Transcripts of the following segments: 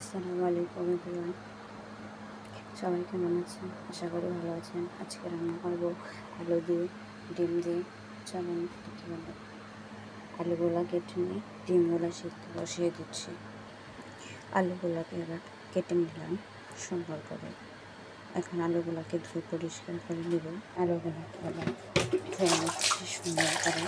আসসালামু আলাইকুম এভরিওয়ান, সবাই কেমন আছেন? আশা করি ভালো আছেন। আজকে রান্না করবো আলু দিয়ে ডিম দিয়ে। চলুন দেখতে পাবো। আলুগুলা কেটে নিয়ে ডিমগুলা সিদ্ধ বসিয়ে দিচ্ছি। আলুগুলাকে এবার কেটে নিলাম সুন্দর করে। এখন আলুগুলাকে ধুয়ে পরিষ্কার করে নেব। আলুগুলাকে এবার ধুয়ে নিচ্ছি সুন্দর করে।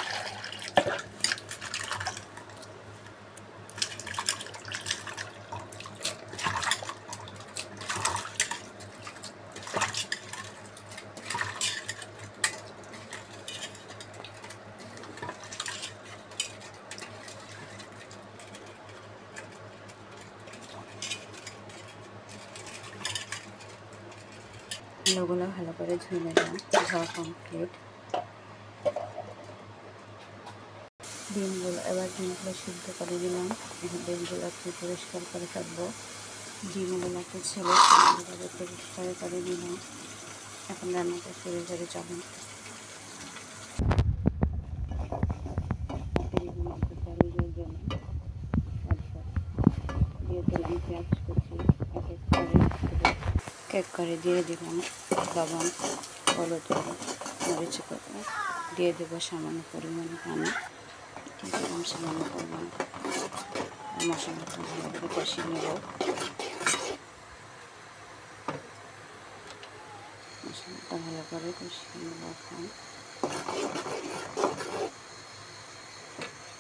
আলুগুলো ভালো করে ধুয়ে নিলাম, ধোয়া কমপ্লিট। ডিমগুলো সিদ্ধ করে দিলাম। এখন ডিমগুলোকে পরিষ্কার করে থাকবো। ডিমগুলোকে ছেলে সুন্দরভাবে পরিষ্কার করে দিলাম। এখন রান্নাটা শুরু করে যাবেন। পেঁয়াজ কুচি এক করে দিয়ে দিলাম। লবণ, হলুদ, মরিচ করে দিয়ে দেবো সামান্য পরিমাণে পানি। দিয়ে দিলাম সামান্য পরিমাণে মশলাটা ভালো করে কষিয়ে নেব। মশলাটা ভালো করে কষিয়ে নেব। এখন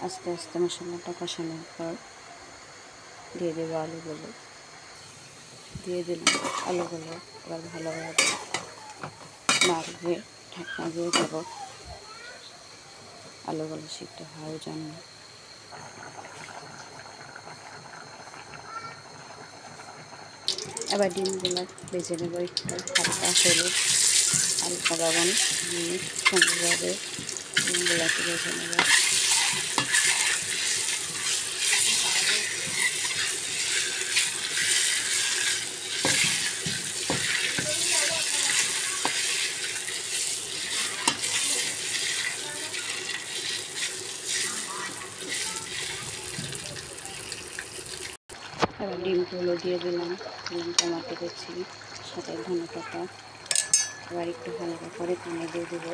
আস্তে আস্তে মশলাটা কষানোর পর দিয়ে দেবো আলুগুলো। দিয়ে দিলাম আলুগুলো এবার ভালোভাবে নাড়িয়ে ঢাকনা দিয়ে দেবো আলুগুলো সিদ্ধ হওয়ার জন্য। এবার ডিমগুলো ভেজে নেবো একটু হালকা হলুদ, হালকা লবণ দিয়ে সুন্দরভাবে ডিমগুলোকে ভেজে নেব। এবার ডিমগুলো দিয়ে দিলাম টমেটো কুচি সাথে ধনেপাতা। এবার একটু হালকা করে পানি দিয়ে দেবো।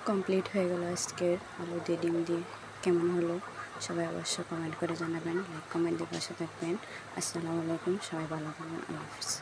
কমপ্লিট হয়ে গেল আজকের আলু দিয়ে ডিম দিয়ে। কেমন হলো সবাই অবশ্যই কমেন্ট করে জানাবেন। লাইক কমেন্ট দিয়ে পাশে থাকবেন। আসসালামু আলাইকুম, সবাই ভালো থাকবেন। আল্লাহ হাফিজ।